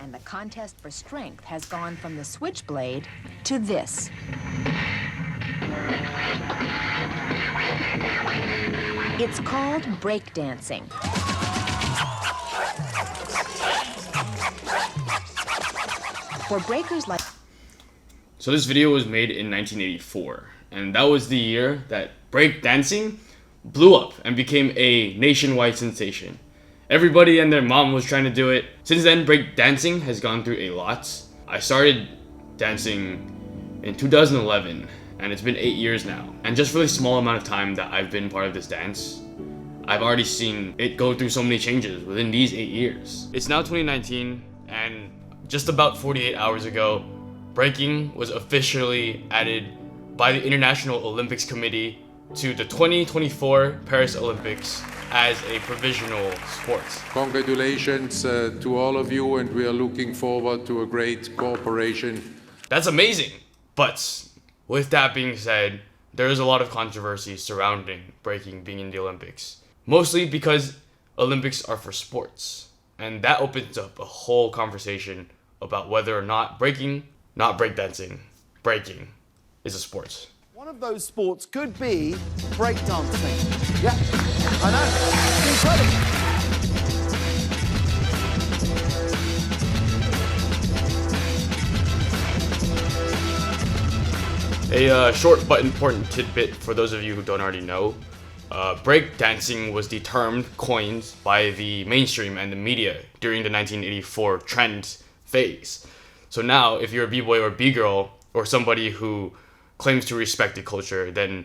And the contest for strength has gone from the switchblade to this. It's called breakdancing. For breakers like... So this video was made in 1984, and that was the year that breakdancing blew up and became a nationwide sensation. Everybody and their mom was trying to do it. Since then, breakdancing has gone through a lot. I started dancing in 2011, and it's been 8 years now. And just for the small amount of time that I've been part of this dance, I've already seen it go through so many changes within these 8 years. It's now 2019, and just about 48 hours ago, breaking was officially added by the International Olympics Committee to the 2024 Paris Olympics as a provisional sport. Congratulations to all of you, and we are looking forward to a great cooperation. That's amazing. But with that being said, there is a lot of controversy surrounding breaking being in the Olympics. Mostly because Olympics are for sports. And that opens up a whole conversation about whether or not breaking, not breakdancing, breaking is a sport. One of those sports could be breakdancing. Yeah, I know. Incredible. A short but important tidbit for those of you who don't already know. Breakdancing was the term coined by the mainstream and the media during the 1984 trend phase. So now, if you're a b-boy or b-girl, or somebody who claims to respect the culture, then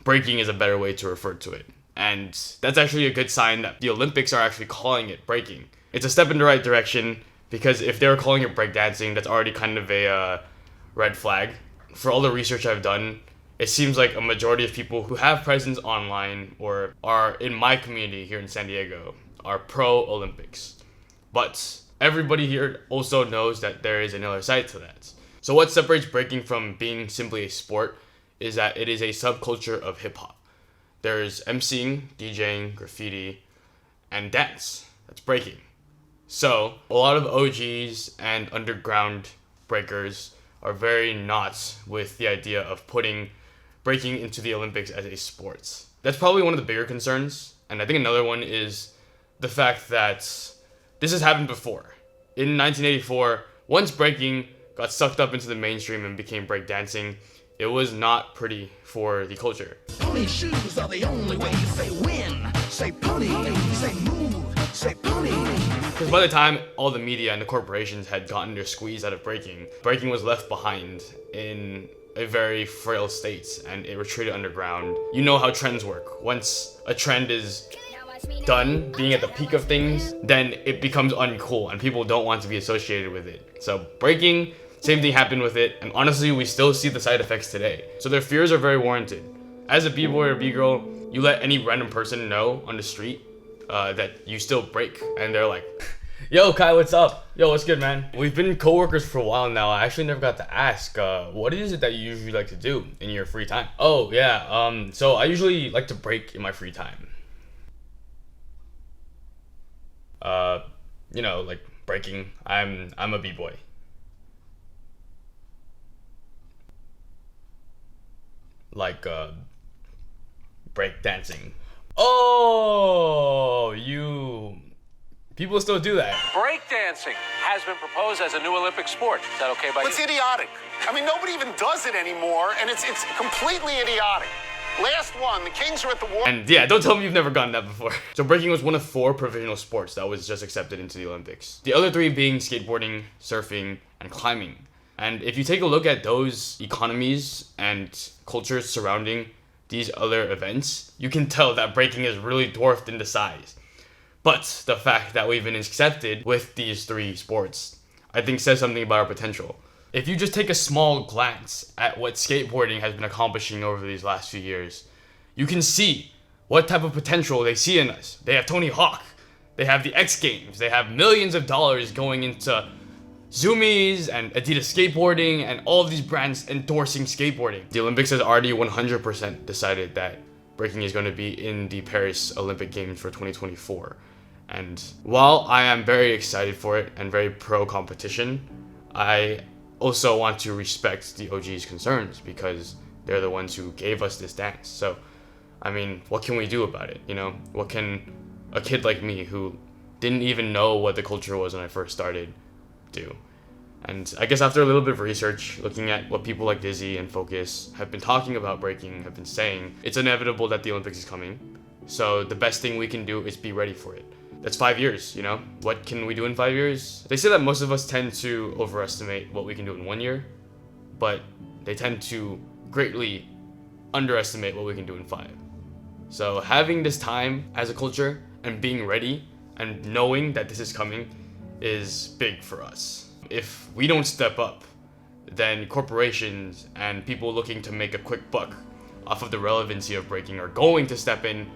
breaking is a better way to refer to it. And that's actually a good sign that the Olympics are actually calling it breaking. It's a step in the right direction, because if they were calling it breakdancing, that's already kind of a red flag. For all the research I've done, it seems like a majority of people who have presence online or are in my community here in San Diego are pro-Olympics. But everybody here also knows that there is another side to that. So what separates breaking from being simply a sport is that it is a subculture of hip-hop. There's MCing, DJing, graffiti, and dance. That's breaking. So a lot of OGs and underground breakers are very not with the idea of putting breaking into the Olympics as a sport. That's probably one of the bigger concerns. And I think another one is the fact that this has happened before. In 1984, once breaking got sucked up into the mainstream and became breakdancing, it was not pretty for the culture. Pony shoes are the only way. Say win, say pony, say move, say pony. Because by the time all the media and the corporations had gotten their squeeze out of breaking, breaking was left behind in a very frail state, and it retreated underground. You know how trends work. Once a trend is done being at the peak of things, then it becomes uncool and people don't want to be associated with it. So breaking, same thing happened with it, and honestly we still see the side effects today. So their fears are very warranted. As a b-boy or b-girl, you let any random person know on the street that you still break, and they're like, yo Kai, what's up? Yo, what's good, man? We've been co-workers for a while now. I actually never got to ask, what is it that you usually like to do in your free time? Oh yeah, so I usually like to break in my free time. You know, like breaking. I'm a b-boy. Like break dancing. Oh, people still do that. Breakdancing has been proposed as a new Olympic sport. Is that okay by you? It's idiotic. I mean, nobody even does it anymore, and it's completely idiotic. Last one, the Kings are at the war. And yeah, don't tell me you've never gotten that before. So breaking was one of 4 provisional sports that was just accepted into the Olympics. The other 3 being skateboarding, surfing, and climbing. And if you take a look at those economies and cultures surrounding these other events, you can tell that breaking is really dwarfed into size. But the fact that we've been accepted with these 3 sports, I think says something about our potential. If you just take a small glance at what skateboarding has been accomplishing over these last few years, you can see what type of potential they see in us. They have Tony Hawk, they have the X Games, they have millions of dollars going into Zoomies and Adidas skateboarding and all of these brands endorsing skateboarding. The Olympics has already 100% decided that breaking is going to be in the Paris Olympic Games for 2024. And while I am very excited for it and very pro competition, I also want to respect the OG's concerns because they're the ones who gave us this dance. So, I mean, what can we do about it? You know, what can a kid like me who didn't even know what the culture was when I first started do? And I guess after a little bit of research, looking at what people like Dyzee and Focus have been talking about breaking, have been saying, it's inevitable that the Olympics is coming. So the best thing we can do is be ready for it. That's 5 years, you know? What can we do in 5 years? They say that most of us tend to overestimate what we can do in 1 year, but they tend to greatly underestimate what we can do in 5. So having this time as a culture and being ready and knowing that this is coming is big for us. If we don't step up, then corporations and people looking to make a quick buck off of the relevancy of breaking are going to step in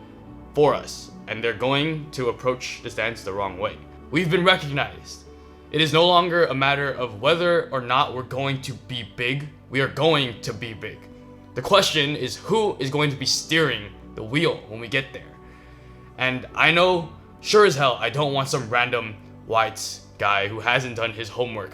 for us, and they're going to approach this dance the wrong way. We've been recognized. It is no longer a matter of whether or not we're going to be big. We are going to be big. The question is who is going to be steering the wheel when we get there. And I know, sure as hell, I don't want some random white guy who hasn't done his homework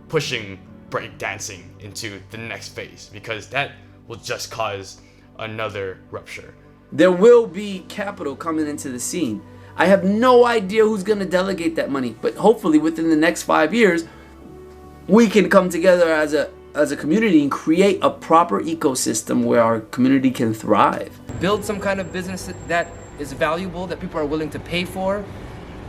pushing breakdancing into the next phase, because that will just cause another rupture. There will be capital coming into the scene. I have no idea who's going to delegate that money, but hopefully within the next 5 years, we can come together as a community and create a proper ecosystem where our community can thrive. Build some kind of business that is valuable, that people are willing to pay for,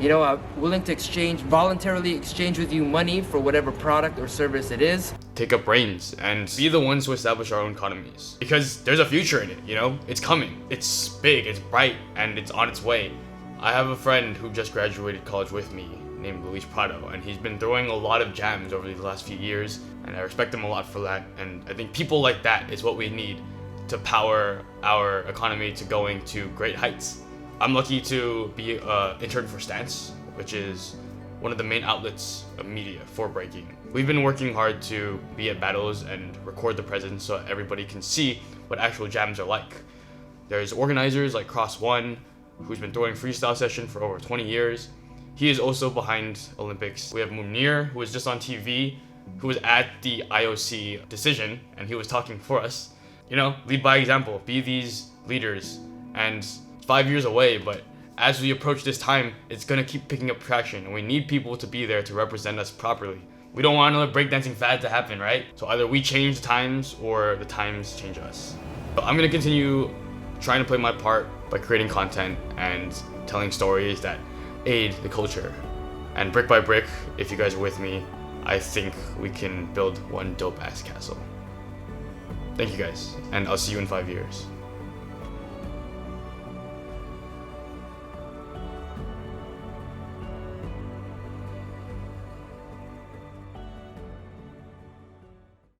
you know, willing to voluntarily exchange with you money for whatever product or service it is. Take up reins and be the ones who establish our own economies, because there's a future in it, you know? It's coming. It's big, it's bright, and it's on its way. I have a friend who just graduated college with me named Luis Prado, and he's been throwing a lot of jams over the last few years, and I respect him a lot for that. And I think people like that is what we need to power our economy to going to great heights. I'm lucky to be an intern for Stance, which is one of the main outlets of media for breaking. We've been working hard to be at battles and record the presence so everybody can see what actual jams are like. There's organizers like Cross One, who's been throwing freestyle session for over 20 years. He is also behind Olympics. We have Munir, who was just on TV, who was at the IOC decision, and he was talking for us. You know, lead by example, be these leaders. And it's 5 years away, but as we approach this time, it's gonna keep picking up traction, and we need people to be there to represent us properly. We don't want another breakdancing fad to happen, right? So either we change the times or the times change us. So I'm gonna continue trying to play my part by creating content and telling stories that aid the culture. And brick by brick, if you guys are with me, I think we can build one dope ass castle. Thank you guys, and I'll see you in 5 years.